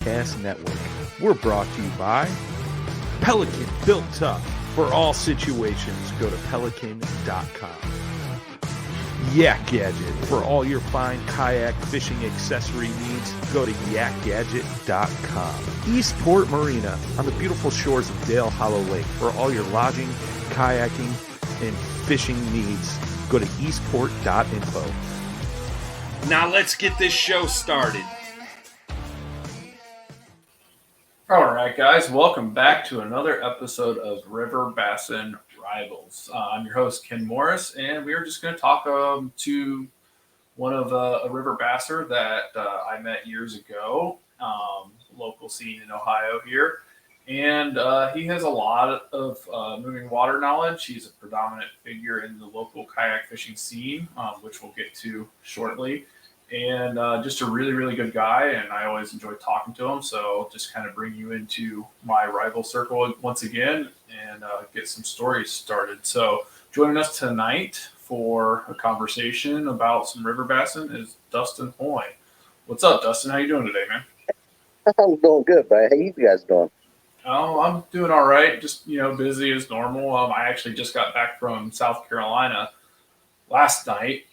Podcast Network. We're brought to you by Pelican, built tough for all situations. Go to pelican.com. Yak Gadget, for all your fine kayak fishing accessory needs. Go to yakgadget.com. Eastport Marina, on the beautiful shores of Dale Hollow Lake. For all your lodging, kayaking, and fishing needs, go to eastport.info. Now let's get this show started. All right, guys, welcome back to another episode of River Bassin Rivals. I'm your host, Ken Morris, and we are just going to talk to one of a river basser that I met years ago, local scene in Ohio here. And he has a lot of moving water knowledge. He's a predominant figure in the local kayak fishing scene, which we'll get to shortly. And just a really, really good guy, and I always enjoy talking to him. So just kind of bring you into my rival circle once again and get some stories started. So joining us tonight for a conversation about some river bassin is Dustin Hoy. What's up, Dustin? How you doing today, man? I'm doing good, but how you guys doing? Oh, I'm doing all right. Just, busy as normal. I actually just got back from South Carolina last night.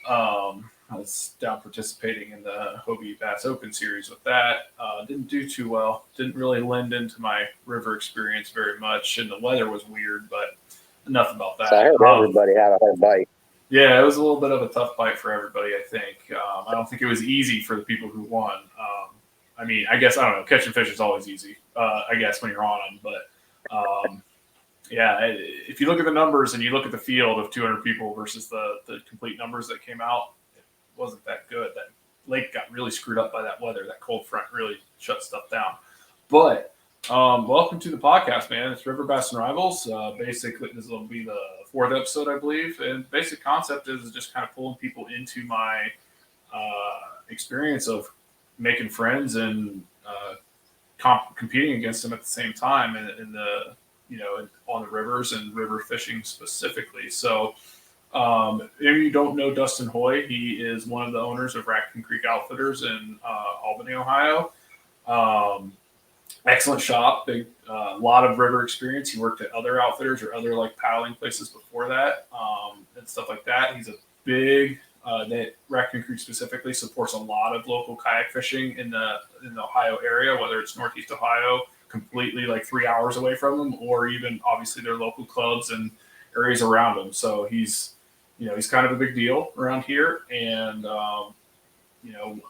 I was down participating in the Hobie Bass Open Series with that. Didn't do too well. Didn't really lend into my river experience very much, and the weather was weird, but enough about that. So I heard everybody had a hard bite. Yeah, it was a little bit of a tough bite for everybody, I think. I don't think it was easy for the people who won. I guess, I don't know, catching fish is always easy, I guess, when you're on them. But, yeah, if you look at the numbers and you look at the field of 200 people versus the complete numbers that came out, wasn't that good. That lake got really screwed up by that weather. That cold front really shut stuff down. But welcome to the podcast, man. It's River Bassin Rivals. Basically, this will be the fourth episode, I believe. And basic concept is just kind of pulling people into my experience of making friends and competing against them at the same time in the on the rivers and river fishing specifically. So. If you don't know Dustin Hoy, he is one of the owners of Raccoon Creek Outfitters in Albany, Ohio. Excellent shop, big, lot of river experience. He worked at other outfitters or other paddling places before that, and stuff like that. He's a big that Raccoon Creek specifically supports a lot of local kayak fishing in the Ohio area, whether it's Northeast Ohio, completely 3 hours away from them, or even obviously their local clubs and areas around them. So he's kind of a big deal around here, and,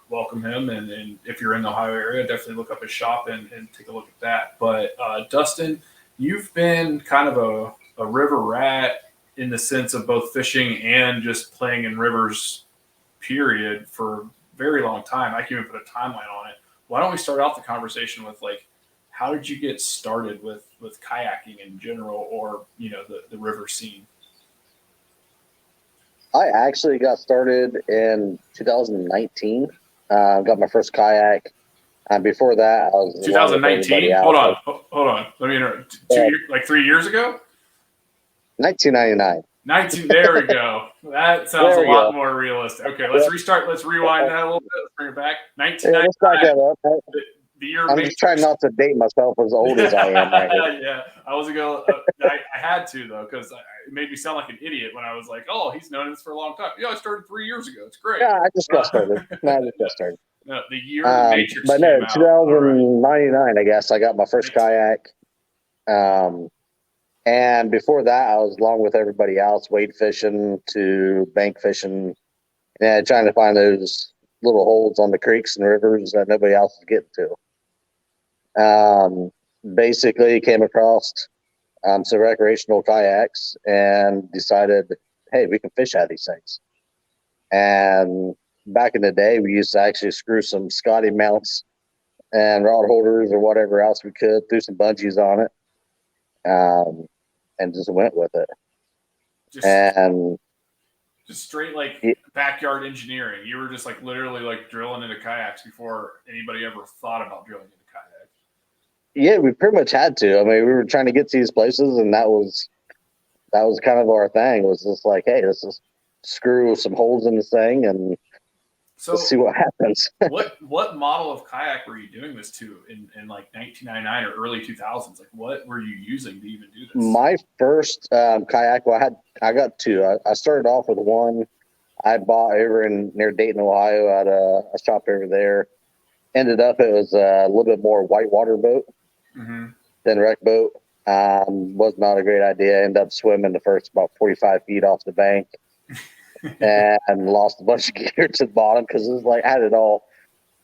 welcome him. And if you're in the Ohio area, definitely look up his shop and take a look at that. But Dustin, you've been kind of a river rat in the sense of both fishing and just playing in rivers, period, for a very long time. I can even put a timeline on it. Why don't we start off the conversation with how did you get started with kayaking in general, or, the river scene? I actually got started in 2019. Got my first kayak. And before that, I was 2019. Hold on. Let me interrupt. 3 years ago. 1999. 19. There we go. That sounds a lot more realistic. Okay, let's restart. Let's rewind that a little bit. Let's bring it back. 1999. Let's back that up. The year I'm just trying not to date myself as old as I am right now. Yeah, I was going to I had to, though, because it made me sound like an idiot when I was like, oh, he's known this for a long time. Yeah, I started 3 years ago. It's great. Yeah, I just got started. No, the year the Matrix but no, came 2099, right. I guess, I got my first kayak. And before that, I was along with everybody else, wade fishing to bank fishing, and trying to find those little holes on the creeks and rivers that nobody else is getting to. Basically came across some recreational kayaks and decided, hey, we can fish out of these things. And back in the day, we used to actually screw some Scotty mounts and rod holders or whatever else we could, threw some bungees on it, and just went with it. Just straight backyard engineering. You were just literally drilling into kayaks before anybody ever thought about drilling into kayaks. Yeah, we pretty much had to. I mean, we were trying to get to these places, and that was kind of our thing. Was just hey, let's just screw some holes in this thing and So let's see what happens. what model of kayak were you doing this to in like 1999 or early 2000s? Like, what were you using to even do this? My first kayak, well, I got two. I started off with one I bought over near Dayton, Ohio, at a shop over there. Ended up it was a little bit more whitewater boat than wreck boat. Was not a great idea. Ended up swimming the first about 45 feet off the bank and lost a bunch of gear to the bottom because it was like I had it all.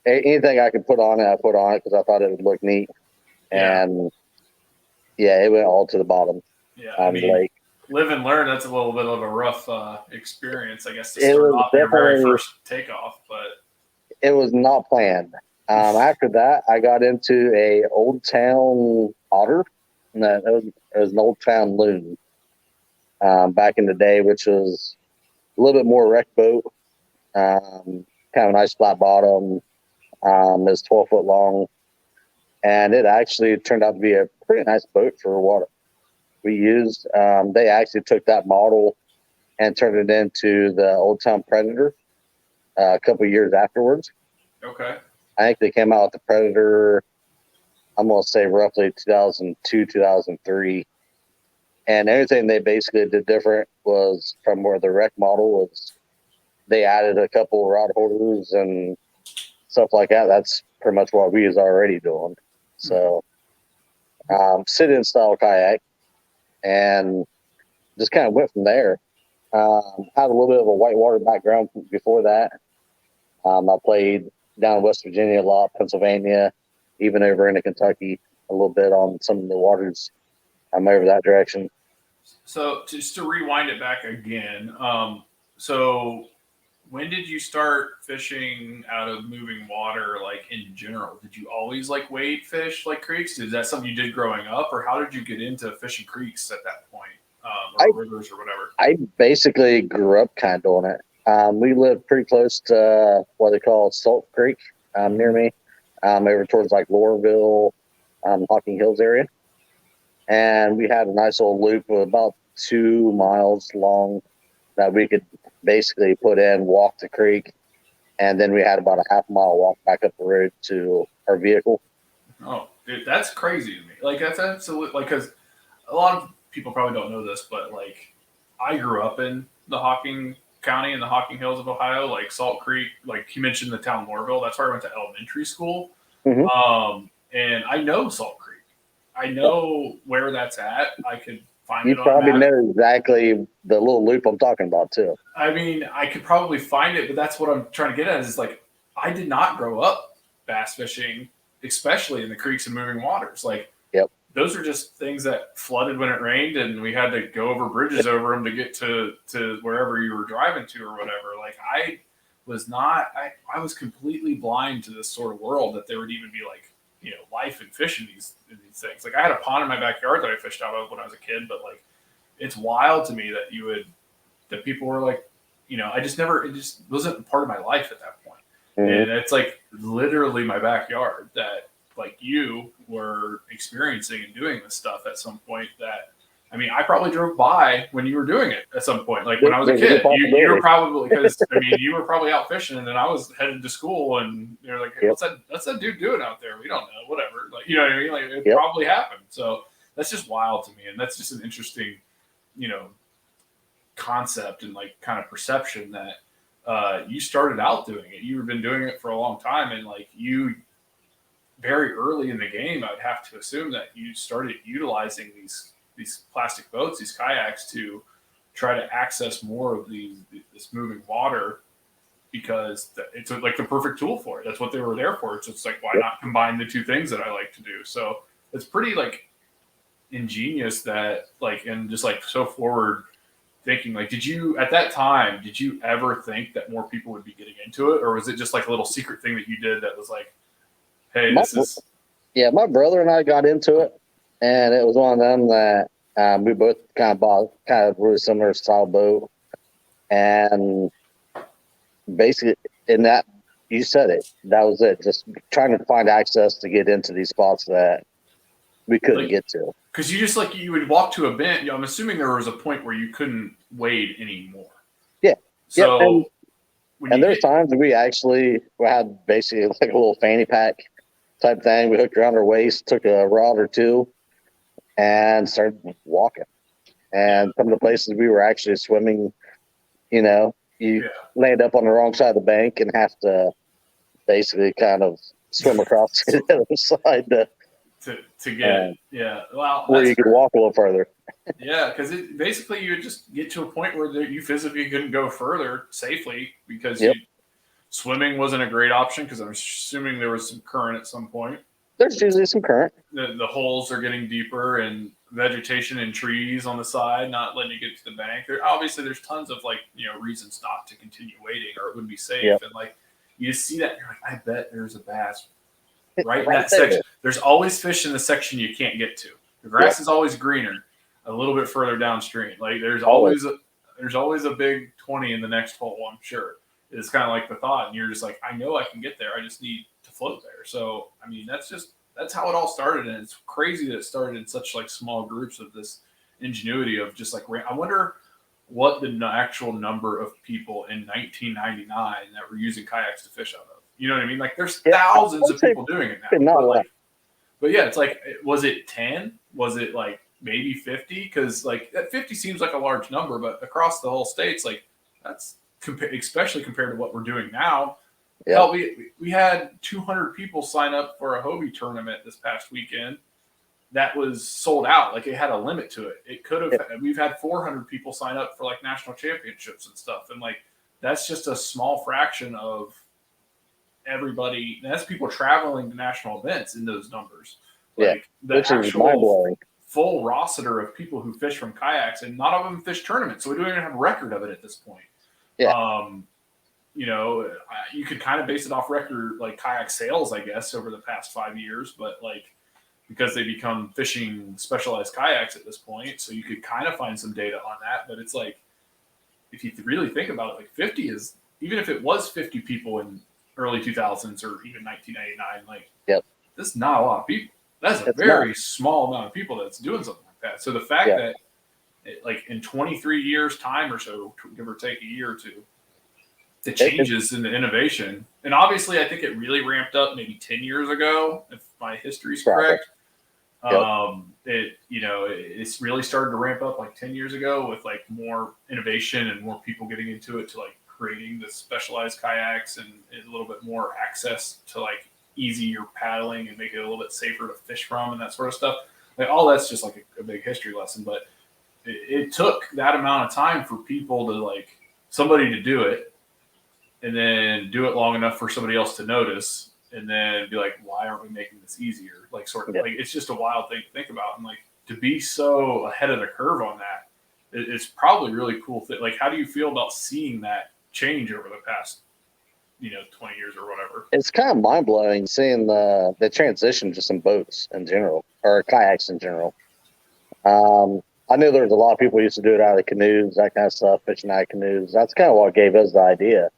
Anything I could put on it, I put on it because I thought it would look neat. And it went all to the bottom. Yeah, I mean, lake. Live and learn. That's a little bit of a rough experience, I guess, to start off your very first takeoff. But it was not planned. After that, I got into a Old Town Otter. No, it was an Old Town Loon back in the day, which was a little bit more wreck boat. Kind of a nice flat bottom. It was 12 foot long. And it actually turned out to be a pretty nice boat for what we used. They actually took that model and turned it into the Old Town Predator a couple of years afterwards. Okay. I think they came out with the Predator, I'm going to say roughly 2002, 2003. And everything they basically did different was from where the wreck model was. They added a couple of rod holders and stuff like that. That's pretty much what we was already doing. So, sit-in style kayak, and just kind of went from there. Had a little bit of a whitewater background before that. I played down in West Virginia a lot, Pennsylvania, even over into Kentucky a little bit on some of the waters. I'm over that direction. So just to rewind it back again, so when did you start fishing out of moving water, like in general? Did you always like wade fish like creeks? Is that something you did growing up, or how did you get into fishing creeks at that point, or rivers or whatever? I basically grew up kind of doing it. We lived pretty close to what they call Salt Creek near me, over towards like Lowerville, Hocking Hills area. And we had a nice old loop of about 2 miles long that we could basically put in, walk the creek, and then we had about a half mile walk back up the road to our vehicle. Oh, dude, that's crazy to me. Like, that's absolutely, like, because a lot of people probably don't know this, but like, I grew up in the Hocking County in the Hocking Hills of Ohio, like Salt Creek, like you mentioned the town Lowerville. That's where I went to elementary school. And I know Salt Creek. I know where that's at. I could find it on You probably map. know exactly the little loop I'm talking about too. I mean, I could probably find it, but that's what I'm trying to get at is like, I did not grow up bass fishing, especially in the creeks and moving waters. Like, those are just things that flooded when it rained, and we had to go over bridges over them to get to wherever you were driving to or whatever. Like, I was completely blind to this sort of world that there would even be like, you know, life and fish in these things. Like, I had a pond in my backyard that I fished out of when I was a kid, but like, it's wild to me that people were like, you know, it just wasn't part of my life at that point. And it's like literally my backyard that like you were experiencing and doing this stuff at some point that, I mean, I probably drove by when you were doing it at some point. Like when I was a kid, you were probably, because I mean, you were probably out fishing and then I was headed to school and you're like, hey, what's that dude doing out there? We don't know, whatever. Like, you know what I mean? Like it probably happened. So that's just wild to me. And that's just an interesting, you know, concept and like kind of perception that you started out doing it. You've been doing it for a long time. And like you, very early in the game, I'd have to assume that you started utilizing these plastic boats, these kayaks, to try to access more of this moving water because it's like the perfect tool for it. That's what they were there for. So it's like, why not combine the two things that I like to do? So it's pretty like ingenious that like, and just like so forward thinking. Like, did you ever think that more people would be getting into it, or was it just like a little secret thing that you did that was like, hey, my brother and I got into it, and it was one of them that we both kind of bought kind of really similar style boat, and basically in that, you said it, that was it, just trying to find access to get into these spots that we couldn't get to. Because you just like, you would walk to a bend. I'm assuming there was a point where you couldn't wade anymore. Yeah. So And there's times we actually had basically like a little fanny pack type thing. We hooked around our waist, took a rod or two, and started walking. And some of the places we were actually swimming, you land up on the wrong side of the bank and have to basically kind of swim across to the other side to get well, where you could walk a little further. Yeah, because basically you would just get to a point where you physically couldn't go further safely because swimming wasn't a great option because I'm assuming there was some current at some point. There's usually some current. The holes are getting deeper and vegetation and trees on the side not letting you get to the bank. Obviously there's tons of reasons not to continue wading or it wouldn't be safe. And you just see that and you're like, I bet there's a bass right in that section. There's always fish in the section you can't get to. The grass is always greener a little bit further downstream. Like there's always a big 20 in the next hole, I'm sure. It's kind of like the thought, and you're just like, I know I can get there. I just need to float there. So, I mean, that's how it all started, and it's crazy that it started in such small groups of this ingenuity of just I wonder what the actual number of people in 1999 that were using kayaks to fish out of. You know what I mean? Like there's thousands of people doing it now. But yeah, it's was it 10? Was it maybe 50? Because 50 seems like a large number, but across the whole states, that's especially compared to what we're doing now. Yeah. Hell, we had 200 people sign up for a Hobie tournament this past weekend. That was sold out. It had a limit to it. It could have. Yeah. We've had 400 people sign up for national championships and stuff, and that's just a small fraction of everybody. That's people traveling to national events in those numbers. The actual full roster of people who fish from kayaks, and not all of them fish tournaments, so we don't even have a record of it at this point. Yeah. You could kind of base it off record kayak sales, I guess, over the past 5 years, but because they become fishing specialized kayaks at this point, so you could kind of find some data on that. But it's if you really think about it, 50 is, even if it was 50 people in early 2000s or even 1999, that's not a lot of people. That's a very small amount of people that's doing something like that. So the fact that in 23 years time or so, give or take a year or two, the changes in the innovation, and obviously I think it really ramped up maybe 10 years ago, if my history is correct. It's really started to ramp up 10 years ago with more innovation and more people getting into it, to creating the specialized kayaks and a little bit more access to easier paddling and make it a little bit safer to fish from and that sort of stuff. All that's just a big history lesson, but it took that amount of time for people to somebody to do it, and then do it long enough for somebody else to notice, and then be why aren't we making this easier? It's just a wild thing to think about. And to be so ahead of the curve on that, it's probably a really cool thing. How do you feel about seeing that change over the past 20 years or whatever? It's kind of mind blowing seeing the transition just in boats in general, or kayaks in general. I knew there was a lot of people who used to do it out of canoes, that kind of stuff, fishing out of canoes. That's kind of what gave us the idea.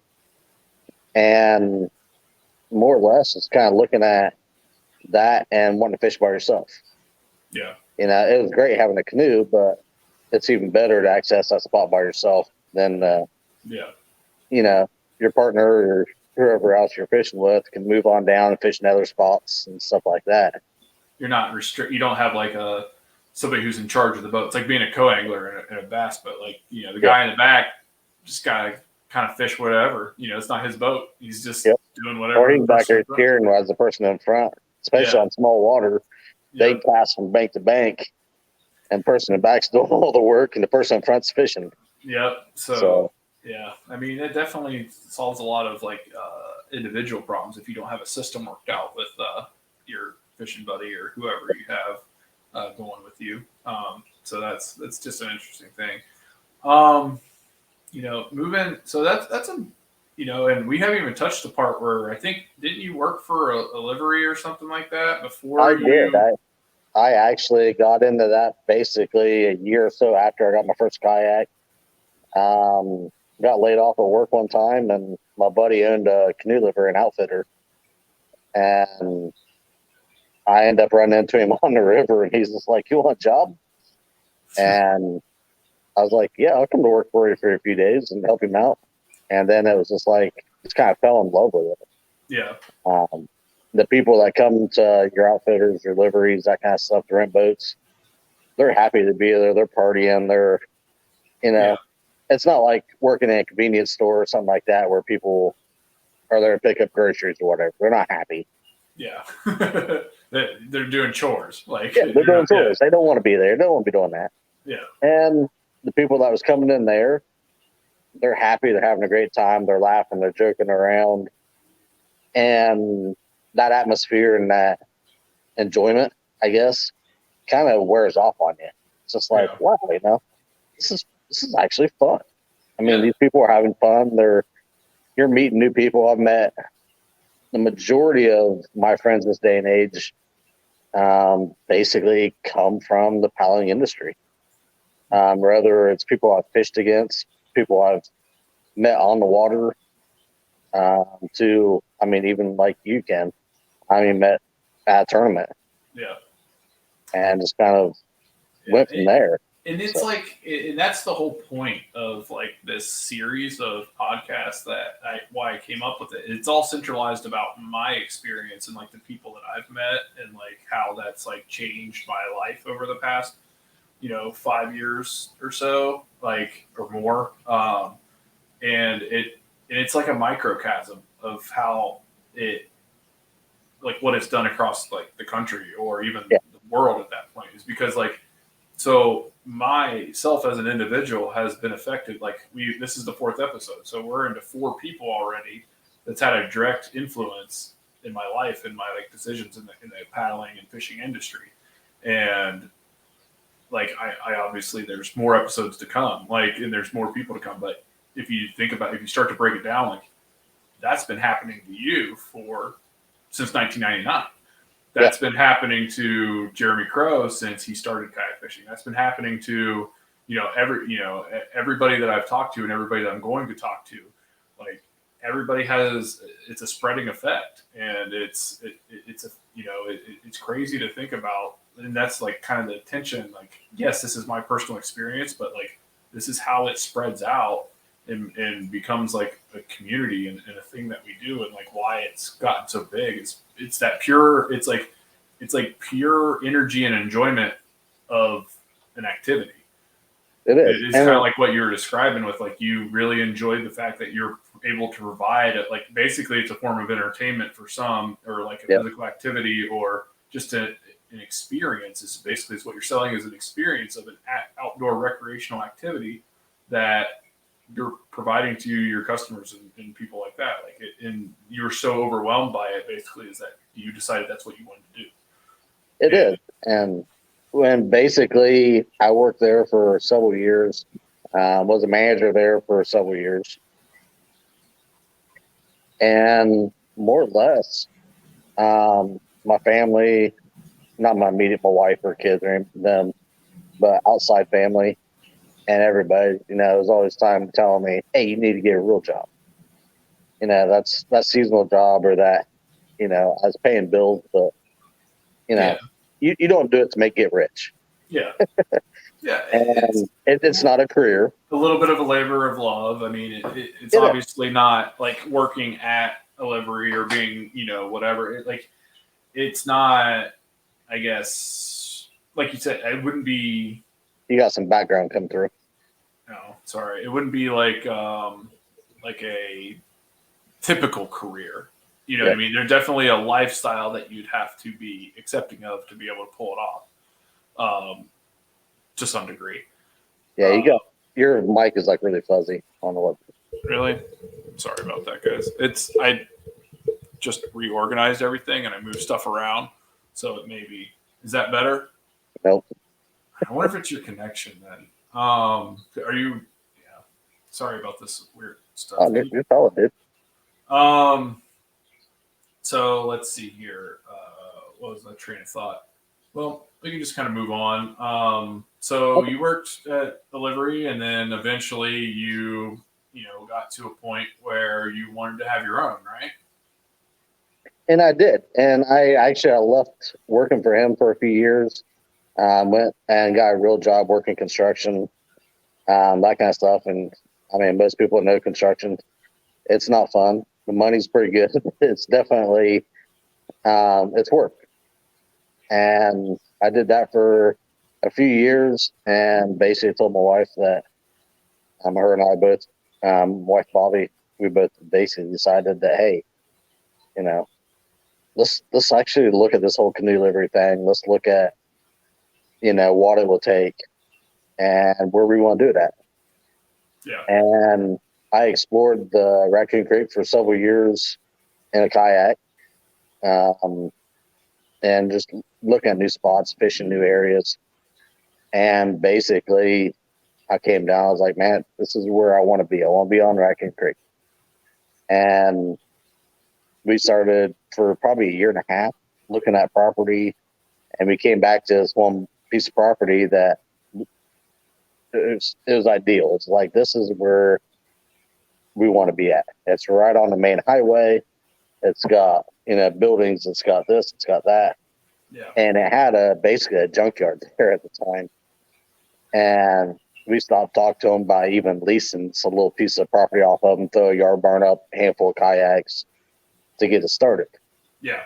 And more or less, it's kind of looking at that and wanting to fish by yourself. Yeah. It was great having a canoe, but it's even better to access that spot by yourself than, your partner or whoever else you're fishing with can move on down and fish in other spots and stuff like that. You're not you don't have somebody who's in charge of the boat. It's like being a co-angler in a bass boat. The guy in the back just gotta kind of fish whatever. It's not his boat. He's just doing whatever. Or he's back there steering as the person in front, especially on small water. They pass from bank to bank, and the person in the back's doing all the work, and the person in front's fishing. Yep. So yeah, I mean, it definitely solves a lot of individual problems if you don't have a system worked out with your fishing buddy or whoever you have going with you. So that's just an interesting thing. Moving. So that's a, and we haven't even touched the part where I think, didn't you work for a livery or something like that before? I did. I actually got into that basically a year or so after I got my first kayak. Got laid off at work one time, and my buddy owned a canoe livery and outfitter, and I ended up running into him on the river, and he's just like, "You want a job?" And I was like, "Yeah, I'll come to work for you for a few days and help him out." And then it was just like, just kind of fell in love with it. Yeah. The people that come to your outfitters, your liveries, that kind of stuff to rent boats, they're happy to be there. They're partying. They're, it's not like working in a convenience store or something like that where people are there to pick up groceries or whatever. They're not happy. Yeah. They're doing chores. Like, they're doing chores. They don't want to be there. They don't want to be doing that. Yeah. And the people that was coming in there, they're happy. They're having a great time. They're laughing. They're joking around. And that atmosphere and that enjoyment, I guess, kind of wears off on you. It's just like, wow, this is actually fun. I mean, these people are having fun. You're meeting new people. I've met the majority of my friends this day and age basically come from the paddling industry. Whether it's people I've fished against, people I've met on the water, to, I mean, even like you, Ken, met at a tournament. Yeah. And just kind of went from there. And it's and that's the whole point of like this series of podcasts why I came up with it. It's all centralized about my experience and like the people that I've met and like how that's like changed my life over the past, 5 years or so, like, or more. And it's like a microcosm of how it, like what it's done across like the country or even the world at that point, is because like, so myself as an individual has been affected. Like this is the 4th episode. So we're into 4 people already that's had a direct influence in my life and my like decisions in the paddling and fishing industry. And like, I obviously there's more episodes to come, like, and there's more people to come. But if you start to break it down, like that's been happening to you since 1999. That's been happening to Jeremy Crow since he started kayak fishing. That's been happening to, everybody that I've talked to and everybody that I'm going to talk to. Like everybody it's a spreading effect, and it's crazy to think about. And that's like kind of the tension. Like, yes, this is my personal experience, but like this is how it spreads out and becomes like a community and a thing that we do, and like why it's gotten so big. It's that pure, it's like pure energy and enjoyment of an activity. It is. It's kind of like what you were describing with like, you really enjoyed the fact that you're able to provide it. Like basically it's a form of entertainment for some, or like a physical activity, or just an experience is basically what you're selling, is an experience of an outdoor recreational activity that you're providing to your customers and people like that. Like and you're so overwhelmed by it, basically, is that you decided that's what you wanted to do. It is. And when basically I worked there for several years, was a manager there for several years, and more or less, my family, not my immediate, my wife or kids or them, but outside family and everybody, it was always time telling me, hey, you need to get a real job. That's that seasonal job, or that, I was paying bills, but you don't do it to get rich. Yeah. Yeah. And it's not a career. A little bit of a labor of love. I mean, it's obviously not like working at a livery or being, whatever. It's not, I guess, like you said, it wouldn't be. You got some background come through. No, sorry. It wouldn't be like a typical career. You know what I mean? There's definitely a lifestyle that you'd have to be accepting of to be able to pull it off, to some degree. Yeah, your mic is like really fuzzy on the web. Really? Sorry about that, guys. I just reorganized everything and I moved stuff around, so it may be. Is that better? Nope. I wonder if it's your connection then. Are you? Yeah. Sorry about this weird stuff. Oh, you're solid, dude. So let's see here. What was that train of thought? Well, we can just kind of move on. So you worked at the livery, and then eventually you got to a point where you wanted to have your own, right? And I did. And I left working for him for a few years. Went and got a real job working construction, that kind of stuff. And I mean, most people know construction. It's not fun. The money's pretty good. It's definitely, it's work. And I did that for a few years and basically told my wife that her and I both, wife Bobby, we both basically decided that, hey, you know, let's actually look at this whole canoe livery thing. Let's look at, what it will take and where we want to do it at. Yeah. And I explored the Raccoon Creek for several years in a kayak, and just looking at new spots, fishing new areas. And basically, I came down. I was like, man, this is where I want to be. I want to be on Raccoon Creek. And we started for probably a year and a half looking at property. And we came back to this one piece of property that it was ideal. It's like, this is where we want to be at. It's right on the main highway. It's got, buildings. It's got this, it's got that. Yeah. And it had basically a junkyard there at the time. And we stopped talking to them by even leasing a little piece of property off of them, throw a yard barn up, a handful of kayaks to get it started. Yeah.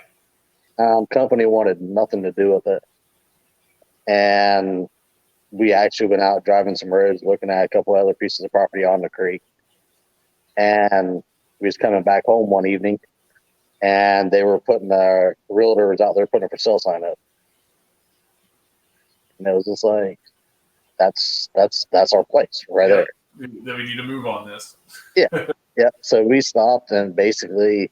Company wanted nothing to do with it. And we actually went out driving some roads, looking at a couple other pieces of property on the creek. And we was coming back home one evening, and they were putting the realtors out there putting a for sale sign up. And it was just like, that's our place right there. Then we need to move on this. Yeah. So we stopped and basically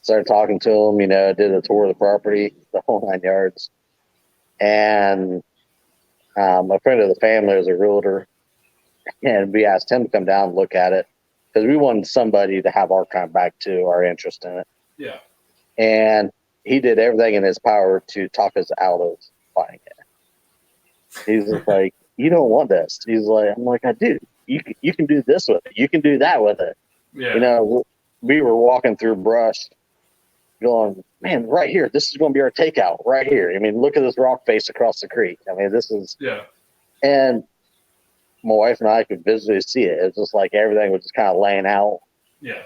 started talking to them, did a tour of the property, the whole 9 yards. And a friend of the family was a realtor, and we asked him to come down and look at it because we wanted somebody to have our kind back to our interest in it. Yeah. And he did everything in his power to talk us out of buying it. He's just like, you don't want this. He's like, I'm like, I do. You can do this with it. You can do that with it. Yeah. We were walking through brush going, man, right here, this is going to be our takeout right here. I mean, look at this rock face across the creek. I mean, this is, yeah. And my wife and I could visually see it. It's just like everything was just kind of laying out. Yeah.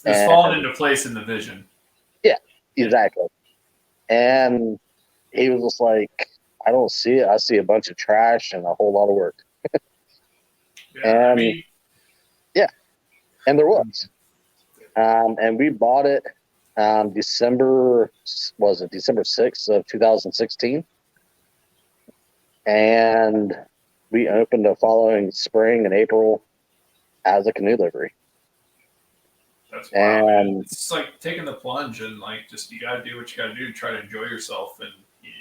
It's falling into place in the vision. Yeah, exactly. And he was just like, I don't see it. I see a bunch of trash and a whole lot of work. Yeah. And there was. And we bought it December 6th of 2016. And we opened the following spring in April as a canoe livery. That's wild, man. It's just like taking the plunge and like just you got to do what you got to do to try to enjoy yourself. And you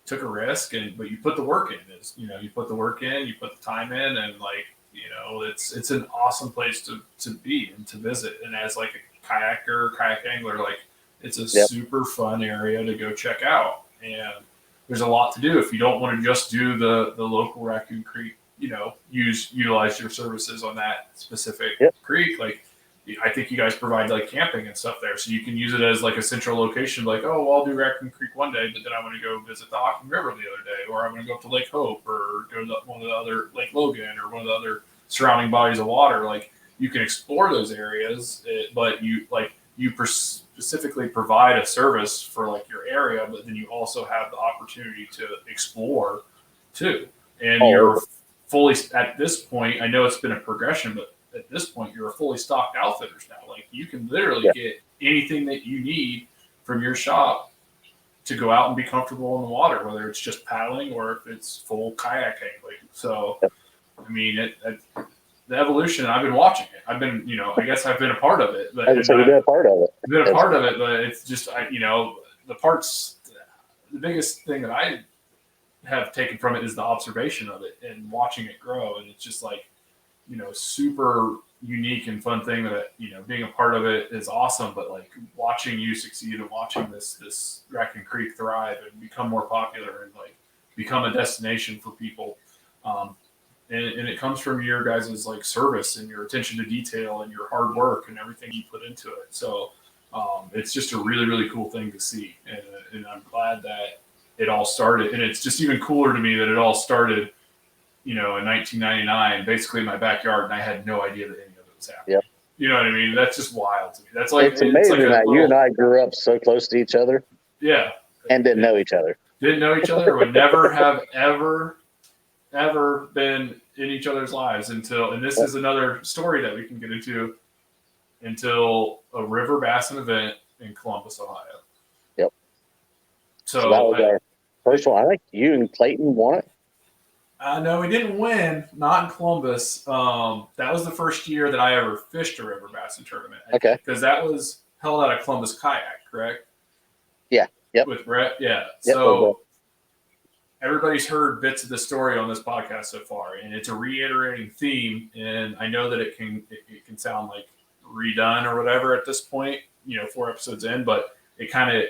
took a risk, but you put the work in. You put the work in, you put the time in, and it's an awesome place to be and to visit. And as like a kayaker, kayak angler, like it's a super fun area to go check out. And there's a lot to do if you don't want to just do the local Raccoon Creek. Utilize your services on that specific creek. Like, I think you guys provide like camping and stuff there, so you can use it as like a central location. Like, oh, well, I'll do Raccoon Creek one day, but then I want to go visit the Hocking River the other day, or I'm going to go up to Lake Hope, or go to one of the other Lake Logan, or one of the other surrounding bodies of water. Like, you can explore those areas, but you specifically provide a service for like your area, but then you also have the opportunity to explore too. And you're fully, at this point, I know it's been a progression, but at this point, you're a fully stocked outfitters now. Like, you can literally get anything that you need from your shop to go out and be comfortable in the water, whether it's just paddling or if it's full kayak angling. So, I mean, the evolution, I've been watching it. I've been, I guess I've been a part of it. But I've been a part of it. I've been a part of it, but it's just, the biggest thing that I have taken from it is the observation of it and watching it grow. And it's just like, super unique and fun thing that, being a part of it is awesome, but like watching you succeed and watching this Raccoon Creek thrive and become more popular and like become a destination for people. And it comes from your guys' like service and your attention to detail and your hard work and everything you put into it. So it's just a really, really cool thing to see. And I'm glad that it all started. And it's just even cooler to me that it all started, in 1999, basically in my backyard, and I had no idea that any of it was happening. Yep. You know what I mean? That's just wild to me. That's like It's amazing like that you and I grew up so close to each other yeah, and didn't know each other. didn't know each other, would never have ever been in each other's lives until, and this is another story that we can get into, until a River Bassin event in Columbus, Ohio. Yep. So that was our first one. I think you and Clayton won it. No, we didn't win. Not in Columbus. That was the first year that I ever fished a River Bassin tournament. Okay. Because that was held out of Columbus Kayak, correct? Yeah. Yep. With Brett. Yeah. Yep, So everybody's heard bits of the story on this podcast so far, and it's a reiterating theme. And I know that it can sound like redone or whatever at this point, 4 episodes in, but it kind of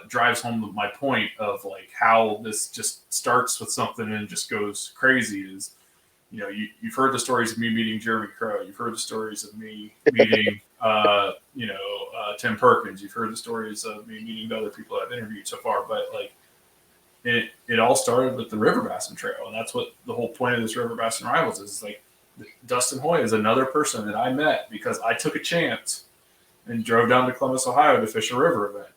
drives home my point of like how this just starts with something and just goes crazy. Is you've heard the stories of me meeting Jeremy Crow, you've heard the stories of me meeting Tim Perkins, you've heard the stories of me meeting the other people I've interviewed so far, but like it all started with the River Bassin Trail, and that's what the whole point of this River Bassin Rivals is. Like Dustin Hoy is another person that I met because I took a chance and drove down to Columbus, Ohio to fish a river event.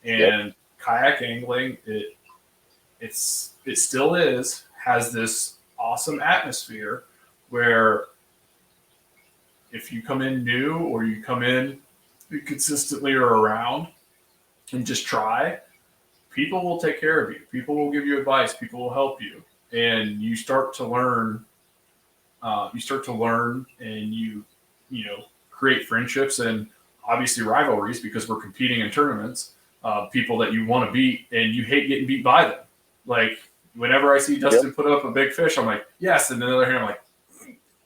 And kayak angling, it still has this awesome atmosphere where if you come in new or you come in consistently or around and just try, people will take care of you. People will give you advice. People will help you. And you start to learn. And you create friendships and obviously rivalries because we're competing in tournaments. People that you want to beat and you hate getting beat by them. Like whenever I see Dustin put up a big fish, I'm like, yes. And then the other hand, I'm like,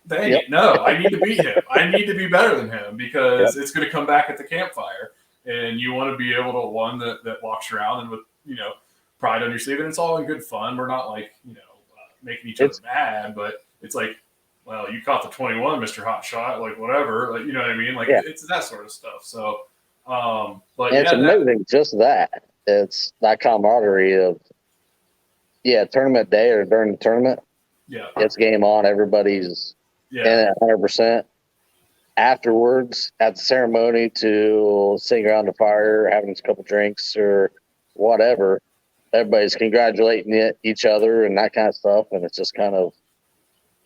dang it, no, I need to beat him. I need to be better than him because it's going to come back at the campfire. And you want to be able to one that walks around and with, pride on your sleeve. And it's all in good fun. We're not like, making each other mad, but it's like, well, you caught the 21, Mr. Hot Shot, like whatever, like, you know what I mean? Like it's that sort of stuff. So, but it's amazing. Just that it's that camaraderie of tournament day or during the tournament. Yeah, it's game on. Everybody's in at 100%. Afterwards, at the ceremony, to sitting around the fire, having a couple drinks or whatever, everybody's congratulating each other and that kind of stuff, and it's just kind of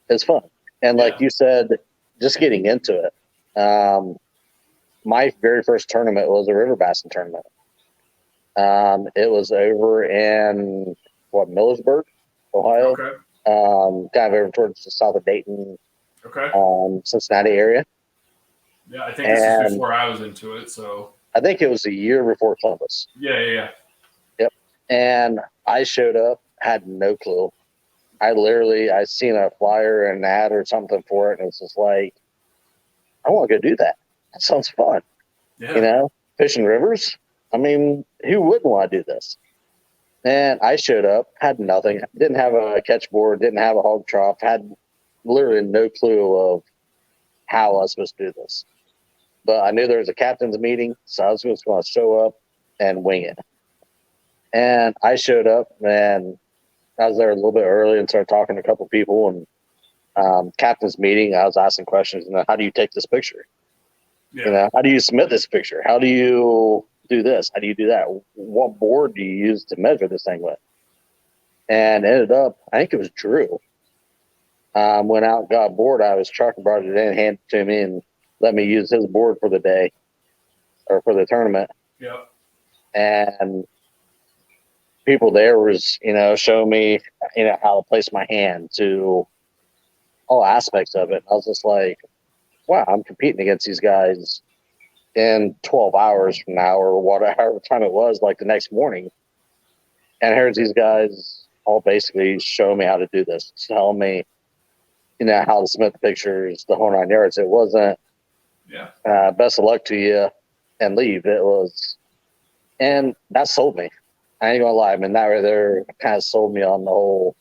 it's fun. And like you said, just getting into it. My very first tournament was a River Bassin tournament. It was over in Millersburg, Ohio. Okay. Kind of over towards the south of Dayton, Cincinnati area. Yeah, I think this is before I was into it. So I think it was a year before Columbus. Yeah. Yep. And I showed up, had no clue. I seen a flyer and an ad or something for it, and it's just like, I want to go do that. That sounds fun. Yeah. Fishing rivers. I mean, who wouldn't want to do this? And I showed up, had nothing, didn't have a catch board, didn't have a hog trough, had literally no clue of how I was supposed to do this. But I knew there was a captain's meeting, so I was just going to show up and wing it. And I showed up, and I was there a little bit early and started talking to a couple people. And captain's meeting, I was asking questions. How do you take this picture? Yeah. How do you submit this picture? How do you do this? How do you do that? What board do you use to measure this thing with? And ended up, I think it was Drew. Went out and got a board out of his truck and brought it in, handed it to me, and let me use his board for the day or for the tournament. Yep. And people there was, showing me, how to place my hand to all aspects of it. I was just like, wow, I'm competing against these guys in 12 hours from now or whatever time it was, like the next morning. And here's these guys all basically showing me how to do this, telling me, how to submit the pictures, the whole 9 yards. It wasn't, best of luck to you and leave. It was, and that sold me. I ain't gonna lie. I mean, that right there kind of sold me on the whole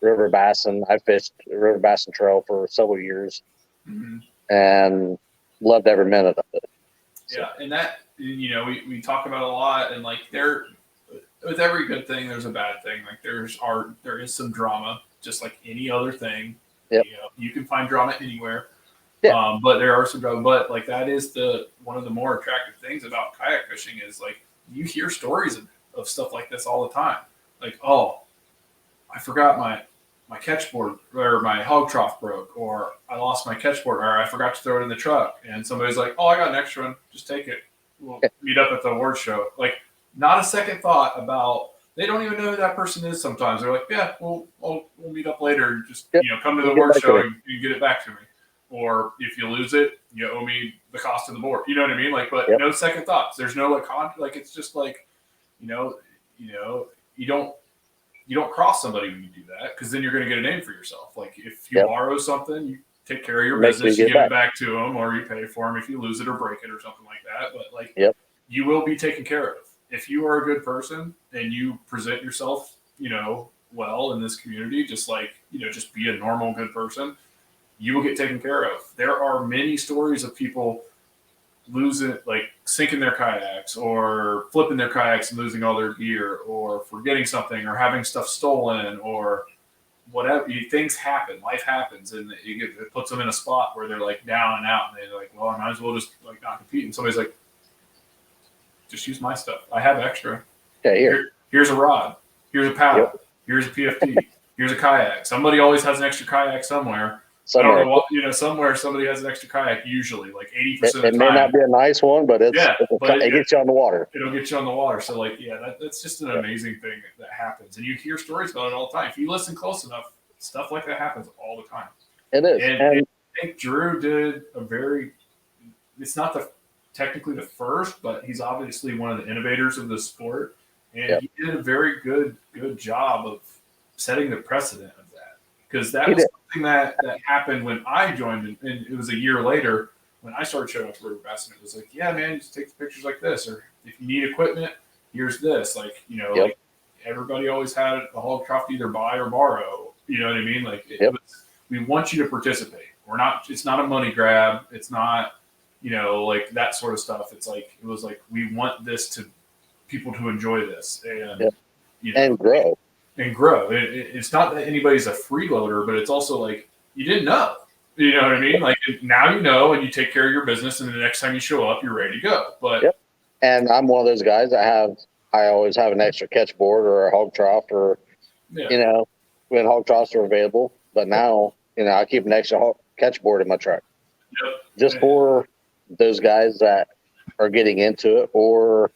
River Bassin. I fished the River Bassin Trail for several years and loved every minute of it. Yeah, and that, we talk about a lot, and like with every good thing, there's a bad thing. Like there is some drama, just like any other thing. Yep. You can find drama anywhere. Yeah. But there are some, but like that is one of the more attractive things about kayak fishing is like you hear stories of stuff like this all the time. Like, oh, I forgot my catchboard or my hog trough broke, or I lost my catchboard, or I forgot to throw it in the truck. And somebody's like, oh, I got an extra one. Just take it. We'll meet up at the award show. Like, not a second thought about, they don't even know who that person is sometimes. They're like, yeah, we'll meet up later. Just, come to the award show and you get it back to me. Or if you lose it, you owe me the cost of the board. You know what I mean? Like, but no second thoughts. There's no like it's just like, you don't cross somebody when you do that, because then you're going to get a name for yourself. Like if you borrow something, you take care of your business, you give it back to them, or you pay for them if you lose it or break it or something like that. But like, you will be taken care of. If you are a good person and you present yourself, well in this community, just like, just be a normal, good person, you will get taken care of. There are many stories of people losing, like sinking their kayaks or flipping their kayaks and losing all their gear, or forgetting something, or having stuff stolen, or whatever. Things happen, life happens, and it puts them in a spot where they're like down and out, and they're like, well, I might as well just like not compete. And somebody's like, just use my stuff. I have extra. Yeah, here's a rod. Here's a paddle. Here's a PFD. Here's a kayak. Somebody always has an extra kayak somewhere. I don't know what, somewhere somebody has an extra kayak, usually like 80% of the time. It may not be a nice one, but it gets you on the water. It'll get you on the water. So like, that's just an amazing thing that happens. And you hear stories about it all the time. If you listen close enough, stuff like that happens all the time. It is. And I think Drew did it's not technically the first, but he's obviously one of the innovators of the sport. And he did a very good job of setting the precedent of that. Because that was something that happened when I joined, and it was a year later when I started showing up at River Bassin. It was like, yeah, man, just take the pictures like this, or if you need equipment, here's this. Like, like everybody always had a hog trough to either buy or borrow. You know what I mean? Like, we want you to participate. It's not a money grab. It's not, like that sort of stuff. It's like, it was like, we want people to enjoy this and grow. And grow. It's not that anybody's a freeloader, but it's also like, you didn't know. You know what I mean? Like, now you know, and you take care of your business, and the next time you show up, you're ready to go. But and I'm one of those guys I always have an extra catch board or a hog trough, or when hog troughs are available. But now, I keep an extra catch board in my truck, just for those guys that are getting into it, or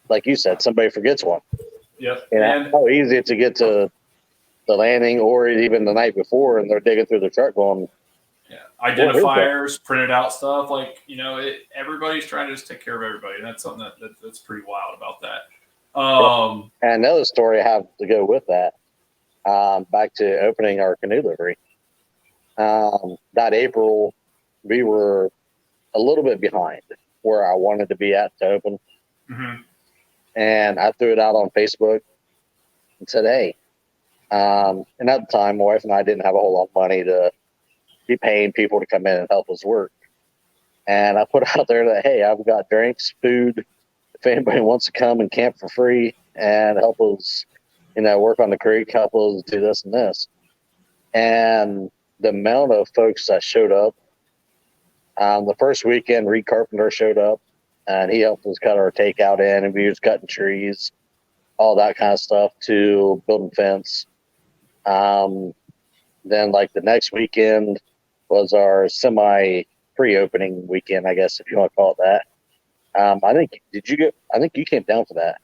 like you said, somebody forgets one. And how easy to get to the landing, or even the night before, and they're digging through the truck going, identifiers, printed out stuff. Like, everybody's trying to just take care of everybody. And that's something that's pretty wild about that. And another story I have to go with that, back to opening our canoe livery. That April, we were a little bit behind where I wanted to be at to open. Mm-hmm. And I threw it out on Facebook and said, hey, and at the time, my wife and I didn't have a whole lot of money to be paying people to come in and help us work. And I put out there that, hey, I've got drinks, food, if anybody wants to come and camp for free and help us, work on the creek, help us do this and this. And the amount of folks that showed up, the first weekend, Reed Carpenter showed up. And he helped us cut our takeout in, and we was cutting trees, all that kind of stuff, to building fence. Then, like, the next weekend was our semi-pre-opening weekend, I guess, if you want to call it that. I think you came down for that.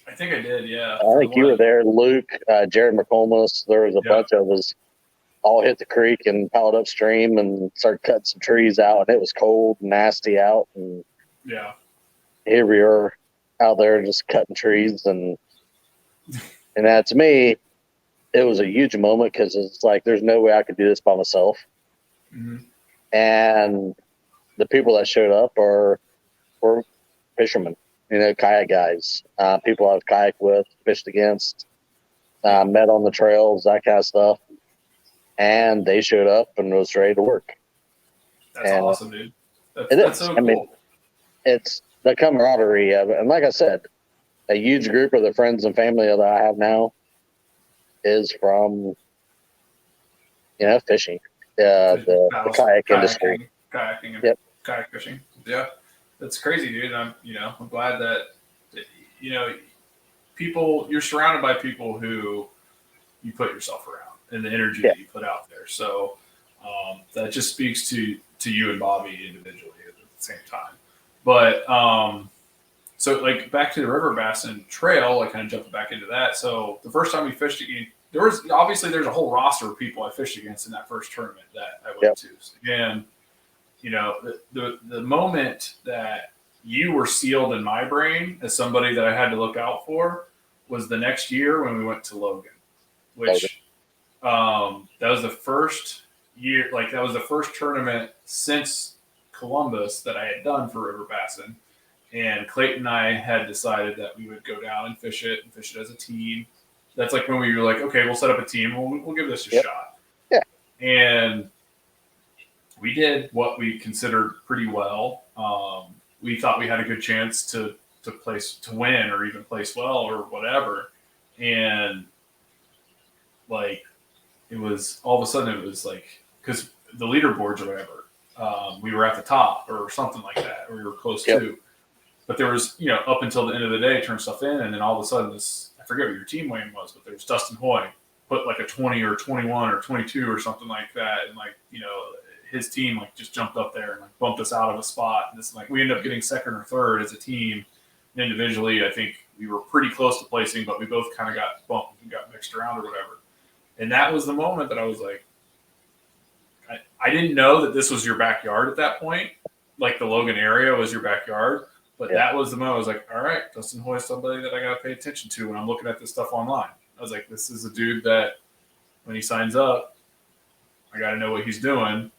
I think I did, yeah. I think you were there. Luke, Jared McComas, there was a bunch of us all hit the creek and paddled upstream and started cutting some trees out, and it was cold and nasty out. And here we are out there just cutting trees, and that, to me, it was a huge moment, because it's like, there's no way I could do this by myself. Mm-hmm. And the people that showed up were fishermen, kayak guys, people I've kayaked with, fished against, met on the trails, that kind of stuff. And they showed up and was ready to work. That's awesome, dude. That's so cool. I mean, it's the camaraderie of it. And like I said, a huge group of the friends and family that I have now is from, fishing, the kayak industry. kayaking and Yep. kayak fishing. Yeah, that's crazy, dude. I'm glad that you're surrounded by people who you put yourself around and the energy that you put out there. So that just speaks to you and Bobby individually at the same time. But so like back to the River Bassin Trail, like kind of jumping back into that. So the first time we fished again, there's a whole roster of people I fished against in that first tournament that I went to. And the moment that you were sealed in my brain as somebody that I had to look out for was the next year when we went to Logan, which that was the first year, like that was the first tournament since Columbus that I had done for River Bassin. And Clayton and I had decided that we would go down and fish it as a team. That's like when we were like, okay, we'll set up a team. We'll give this a shot. Yeah. And we did what we considered pretty well. We thought we had a good chance to win or even place well or whatever. And like, it was all of a sudden it was like, because the leaderboards or whatever, we were at the top or something like that, or we were close to. But there was, up until the end of the day, turn stuff in, and then all of a sudden I forget what your team weigh-in was, but there was Dustin Hoy, put like a 20 or 21 or 22 or something like that, and like, his team like just jumped up there and like bumped us out of a spot. And this like we ended up getting second or third as a team. And individually, I think we were pretty close to placing, but we both kind of got bumped and got mixed around or whatever. And that was the moment that I was like, I didn't know that this was your backyard at that point. Like the Logan area was your backyard. But that was the moment I was like, all right, Dustin Hoy is somebody that I got to pay attention to when I'm looking at this stuff online. I was like, this is a dude that when he signs up, I got to know what he's doing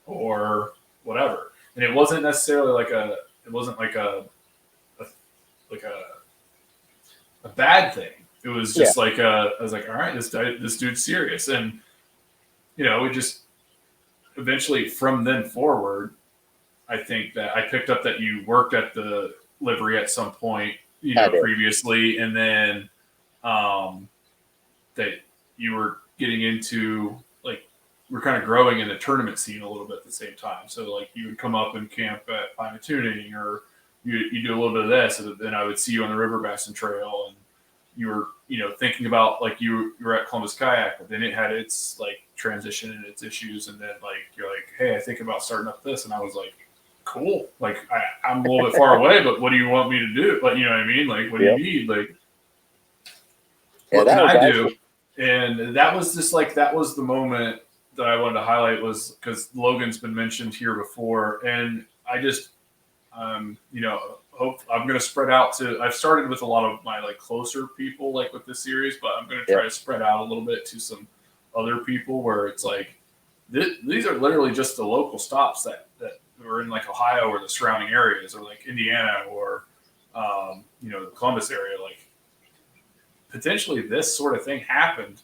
or whatever. And it wasn't necessarily like a bad thing. It was just like I was like, all right, this dude's serious. And, we just eventually from then forward, I think that I picked up that you worked at the livery at some point, previously, and then that you were getting into like we're kind of growing in the tournament scene a little bit at the same time. So like you would come up and camp at Pine Tuning, or you do a little bit of this, and then I would see you on the River Bassin Trail, and you were thinking about like you were at Columbus Kayak, but then it had its like transition and its issues, and then like you're like, hey, I think about starting up this, and I was like, cool. Like I'm a little bit far away, but what do you want me to do? Like, you know what I mean? Like, what do you need? Like, what can I do? And that was just like, that was the moment that I wanted to highlight, was because Logan's been mentioned here before. And I just, hope I'm going to spread out to, I've started with a lot of my like closer people, like with this series, but I'm going to try to spread out a little bit to some other people where it's like, these are literally just the local stops that are in like Ohio or the surrounding areas, or like Indiana or, the Columbus area. Like potentially this sort of thing happened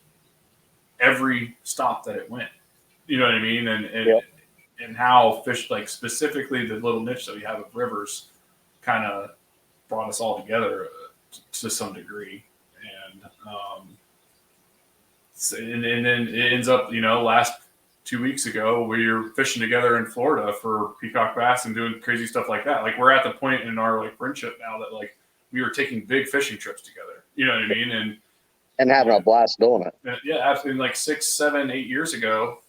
every stop that it went, you know what I mean? And how fish, like specifically the little niche that we have of rivers, kind of brought us all together to some degree. And then it ends up, last 2 weeks ago, we were fishing together in Florida for peacock bass and doing crazy stuff like that. Like we're at the point in our like friendship now that like we were taking big fishing trips together. You know what I mean? And having a blast doing it. Yeah, absolutely. Like 6, 7, 8 years ago,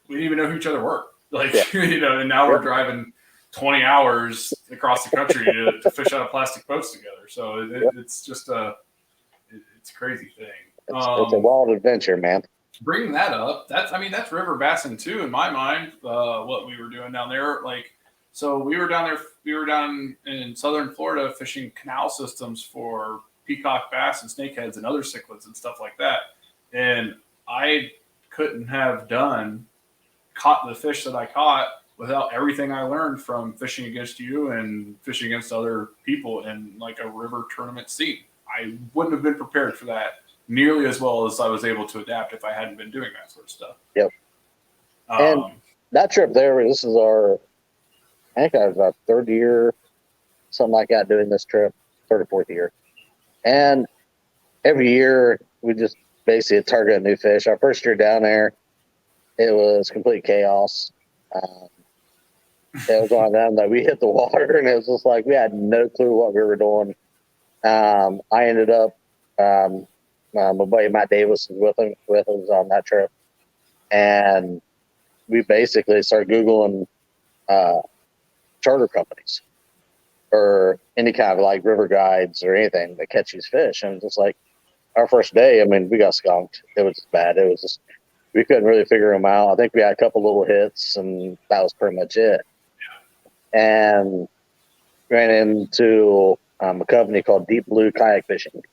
we didn't even know who each other were. Like and now we're driving 20 hours across the country to fish out of plastic boats together. So it's just it's a crazy thing. It's a wild adventure, man. Bringing that up, that's River Bassin too, in my mind. What we were doing down there, like, so we were down in southern Florida fishing canal systems for peacock bass and snakeheads and other cichlids and stuff like that. And I couldn't have caught the fish that I caught without everything I learned from fishing against you and fishing against other people in like a river tournament scene. I wouldn't have been prepared for that nearly as well as I was able to adapt if I hadn't been doing that sort of stuff. Yep. And that trip there, this is I think I was our third year, something like that, doing this trip, third or fourth year. And every year we just basically target a new fish. Our first year down there, it was complete chaos. It was one of them that we hit the water, and it was just like we had no clue what we were doing. I ended up, my buddy Matt Davis was with us on that trip, and we basically started Googling charter companies or any kind of like river guides or anything that catch these fish. And just like our first day, I mean, we got skunked. It was bad. It was just, we couldn't really figure them out. I think we had a couple little hits, and that was pretty much it. And ran into a company called Deep Blue Kayak Fishing.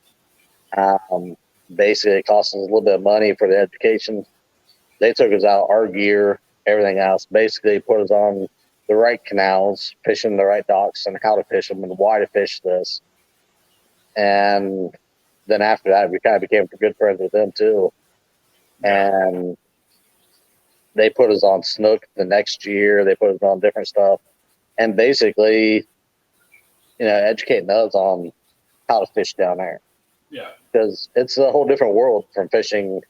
Basically, it cost us a little bit of money for the education. They took us out, our gear, everything else. Basically, put us on the right canals, fishing the right docks, and how to fish them and why to fish this. And then after that, we kind of became good friends with them too. And they put us on snook the next year. They put us on different stuff, and basically, educating us on how to fish down there. Yeah, because it's a whole different world from fishing.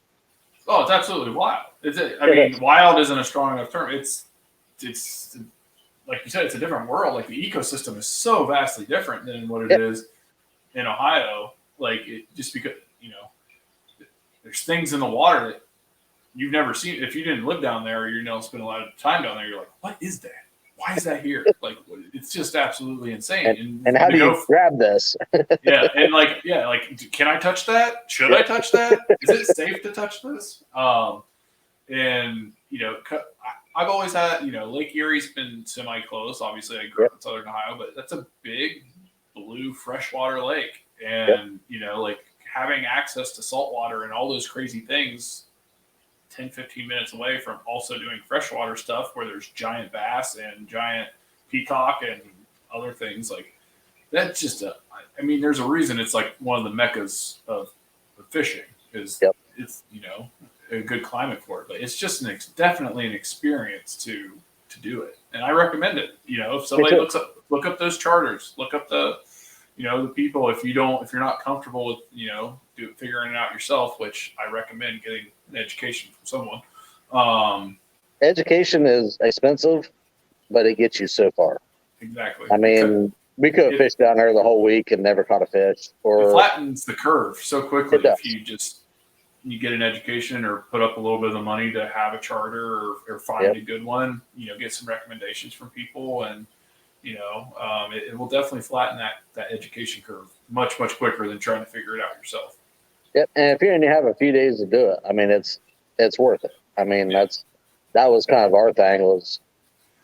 Oh, it's absolutely wild. I mean, wild isn't a strong enough term. It's like you said, it's a different world. Like the ecosystem is so vastly different than what it is in Ohio. Like just because there's things in the water that you've never seen. If you didn't live down there, or you don't spend a lot of time down there, you're like, what is that? Why is that here? Like, it's just absolutely insane. And how do you grab this? like, can I touch that? Should I touch that? Is it safe to touch this? And I've always had, Lake Erie's been semi-close. Obviously, I grew up in Southern Ohio, but that's a big blue freshwater lake, and like having access to saltwater and all those crazy things 10-15 minutes away from also doing freshwater stuff where there's giant bass and giant peacock and other things. Like that's just there's a reason it's like one of the meccas of fishing is it's a good climate for it, but it's just definitely an experience to do it, and I recommend it. If somebody look up those charters, look up the the people. If you're not comfortable with figuring it out yourself, which I recommend getting an education from someone. Education is expensive, but it gets you so far. Exactly. I mean, we could have fished down there the whole week and never caught a fish. Or it flattens the curve so quickly if you get an education or put up a little bit of the money to have a charter or find a good one. Get some recommendations from people, and it will definitely flatten that education curve much quicker than trying to figure it out yourself. Yep, and if you only have a few days to do it, I mean, it's worth it. I mean, that was kind of our thing. Was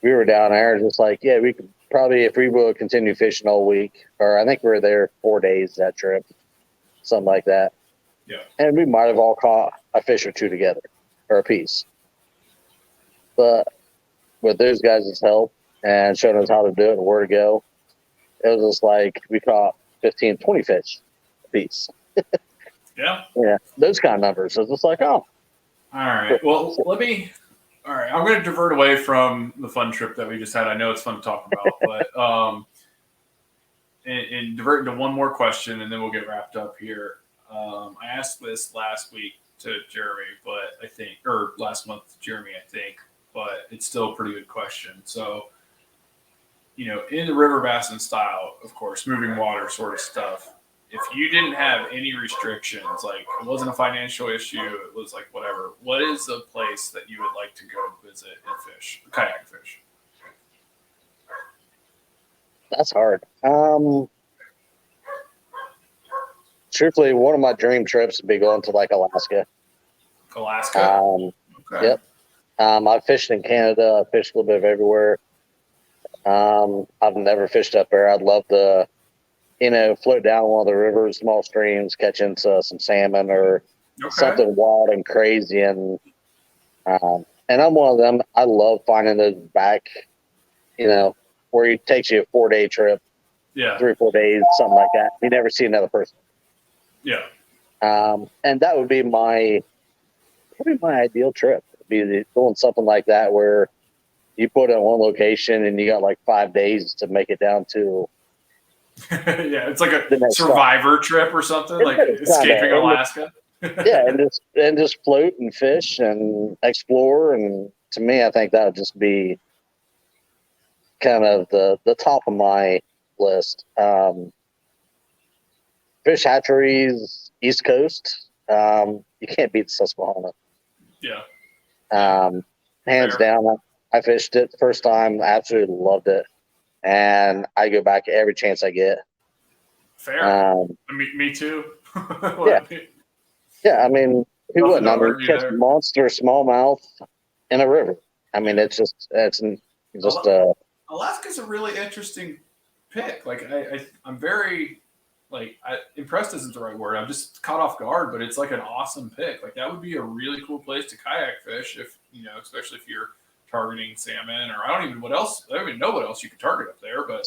we were down there just like, we could probably, if we would continue fishing all week, or I think we were there 4 days that trip, something like that. Yeah, and we might have all caught a fish or two together, or a piece. But with those guys' help and showing us how to do it and where to go, it was just like we caught 15, 20 fish a piece. Yeah, those kind of numbers. It's just like, oh. All right. Well, all right. I'm going to divert away from the fun trip that we just had. I know it's fun to talk about, but and divert into one more question, and then we'll get wrapped up here. I asked this last week to Jeremy, or last month to Jeremy, I think, but it's still a pretty good question. So, in the River Bassin style, of course, moving water sort of stuff, if you didn't have any restrictions, like it wasn't a financial issue, it was like whatever, what is a place that you would like to go visit and fish, kayak fish? That's hard. Truthfully, one of my dream trips would be going to like Alaska. Okay. Yep. I've fished in Canada. I've fished a little bit of everywhere. I've never fished up there. I'd love to, float down one of the rivers, small streams, catch into some salmon or something wild and crazy. And I'm one of them. I love finding those back, where it takes you a 4-day trip. Yeah. 3 or 4 days, something like that. You never see another person. Yeah. And that would be my ideal trip. Be doing something like that where you put it in one location and you got like 5 days to make it down to. Yeah, it's like a survivor trip or something, like escaping Alaska. and just float and fish and explore. And to me, I think that would just be kind of the top of my list. Fish hatcheries, East Coast. You can't beat Susquehanna. Yeah. Hands Fair. down. I fished it the first time. Absolutely loved it, and I go back every chance I get. Fair. Me too. Yeah. Yeah, I mean, who Nothing wouldn't? to I mean, argue catch there. monster smallmouth in a river. I mean, it's just Alaska's a really interesting pick. Like I'm very impressed isn't the right word. I'm just caught off guard, but it's like an awesome pick. Like that would be a really cool place to kayak fish if especially if you're targeting salmon or I don't even know what else you could target up there. But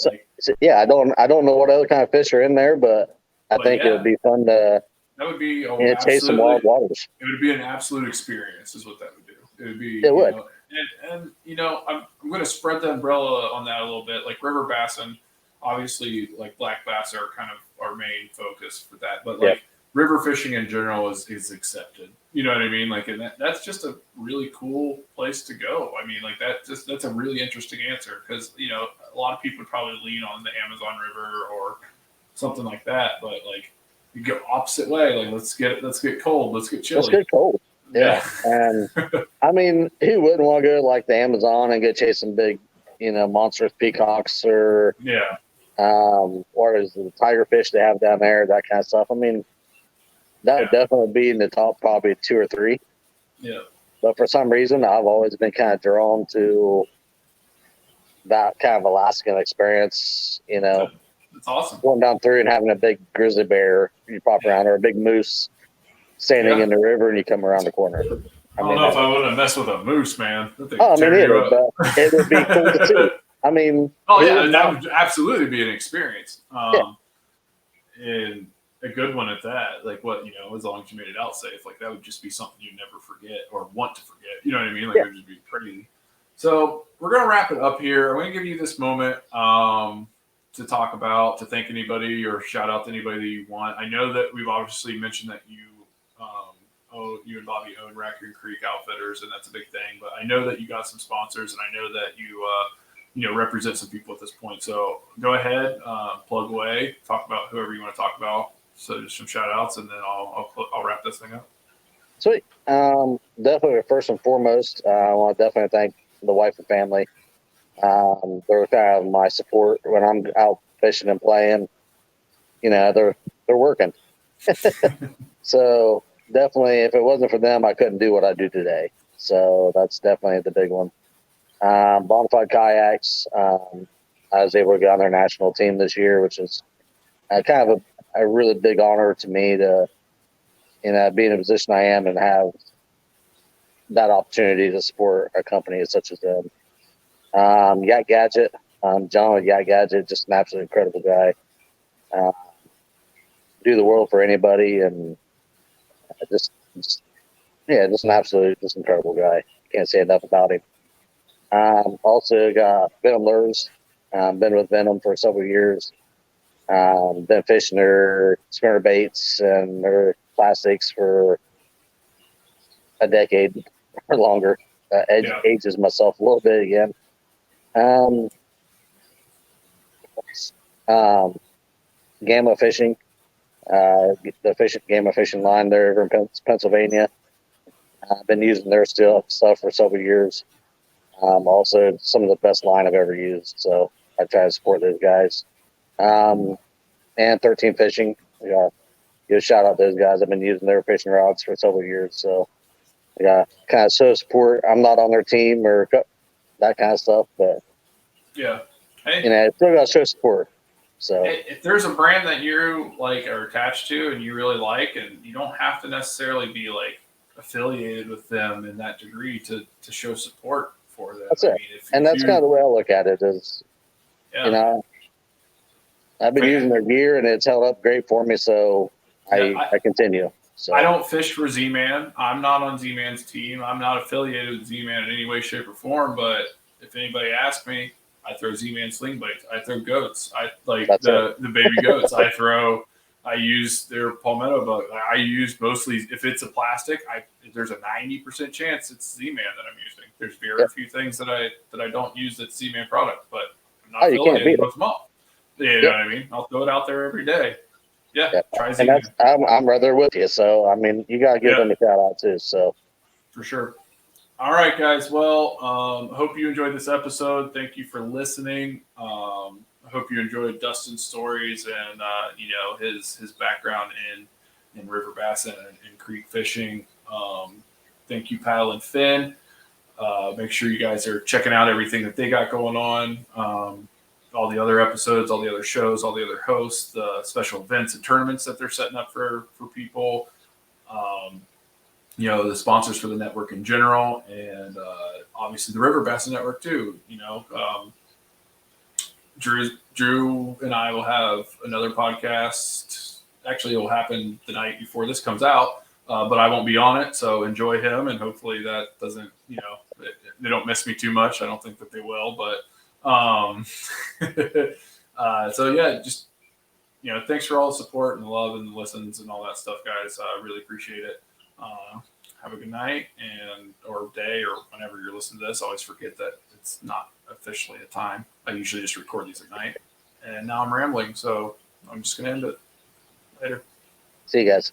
I don't know what other kind of fish are in there, but I think it would be fun to that would be chase some wild waters. It would be an absolute experience, is what that would do. It would be. It would. And I'm going to spread the umbrella on that a little bit. Like River Bassin, obviously, like black bass are kind of our main focus for that. But like river fishing in general is accepted. You know what I mean? Like, and that's just a really cool place to go. I mean, like that's a really interesting answer because a lot of people would probably lean on the Amazon River or something like that. But like you go opposite way. Like let's get cold. Let's get chilly. Let's get cold. Yeah. And I mean, who wouldn't want to go like the Amazon and go chase some big, monstrous peacocks or what is the tiger fish they have down there, that kind of stuff. I mean, that would definitely be in the top probably 2 or 3. Yeah. But for some reason, I've always been kind of drawn to that kind of Alaskan experience, That's awesome. Going down through and having a big grizzly bear you pop around or a big moose standing in the river and you come around the corner. I don't know if I would have messed with a moose, man. But it would be cool to see. I mean, that would absolutely be an experience. And a good one at that. Like as long as you made it out safe, like that would just be something you'd never forget or want to forget. You know what I mean? Like it would just be crazy. So we're gonna wrap it up here. I'm gonna give you this moment to thank anybody or shout out to anybody that you want. I know that we've obviously mentioned that you and Bobby own Raccoon Creek Outfitters, and that's a big thing. But I know that you got some sponsors, and I know that you represent some people at this point. So go ahead, plug away, talk about whoever you want to talk about. So just some shout outs, and then I'll wrap this thing up. Sweet. Definitely first and foremost, I want to definitely thank the wife and family. They're kind of my support when I'm out fishing and playing. They're working. So definitely, if it wasn't for them, I couldn't do what I do today. So that's definitely the big one. Bonafide Kayaks. I was able to get on their national team this year, which is kind of a really big honor to me to, be in a position I am and have that opportunity to support a company such as them. Yak Gadget. John with Yak Gadget, just an absolutely incredible guy. Do the world for anybody, and just an absolute, just incredible guy. Can't say enough about him. Also got Venom Lures. Been with Venom for several years. Been fishing their spinner baits and their plastics for a decade or longer. Ages myself a little bit again. Gamma Fishing. The Gamma Fishing line there over in Pennsylvania. I've been using their stuff for several years. Also, some of the best line I've ever used. So I try to support those guys. And 13 Fishing. Give a shout out to those guys. I've been using their fishing rods for several years. So kind of show support. I'm not on their team or that kind of stuff, but hey, still got to show support. So if there's a brand that you like are attached to and you really like, and you don't have to necessarily be like affiliated with them in that degree to show support for them. That's it. And that's kind of the way I look at it is, I've been using their gear and it's held up great for me. So I continue. So I don't fish for Z-Man. I'm not on Z-Man's team. I'm not affiliated with Z-Man in any way, shape, or form. But if anybody asks me, I throw Z-Man sling baits. I throw goats. I like the baby goats. I use their palmetto bug. I use mostly, if it's a plastic, there's a 90% chance it's Z-Man that I'm using. There's very few things that I don't use that's Z-Man product, but not Oh, you can't beat affiliated with them all. You know what I mean? I'll throw it out there every day. Yeah, Yep. try And Zika. that's I'm right there with you. So I mean, you gotta give them a shout out too. So For sure. All right, guys. Well, hope you enjoyed this episode. Thank you for listening. I hope you enjoyed Dustin's stories and his background in River Bassin and creek fishing. Thank you, Paddle and Finn. Make sure you guys are checking out everything that they got going on. All the other episodes, all the other shows, all the other hosts, the special events and tournaments that they're setting up for people. The sponsors for the network in general, and obviously the River Bassin Network too. Drew and I will have another podcast. Actually, it will happen the night before this comes out, but I won't be on it. So enjoy him, and hopefully that doesn't, they don't miss me too much. I don't think that they will, but so yeah, just thanks for all the support and the love and the listens and all that stuff, guys. I really appreciate it. Have a good night or day or whenever you're listening to this. I always forget that it's not officially a time. I usually just record these at night. And now I'm rambling, so I'm just going to end it. Later. see you guys.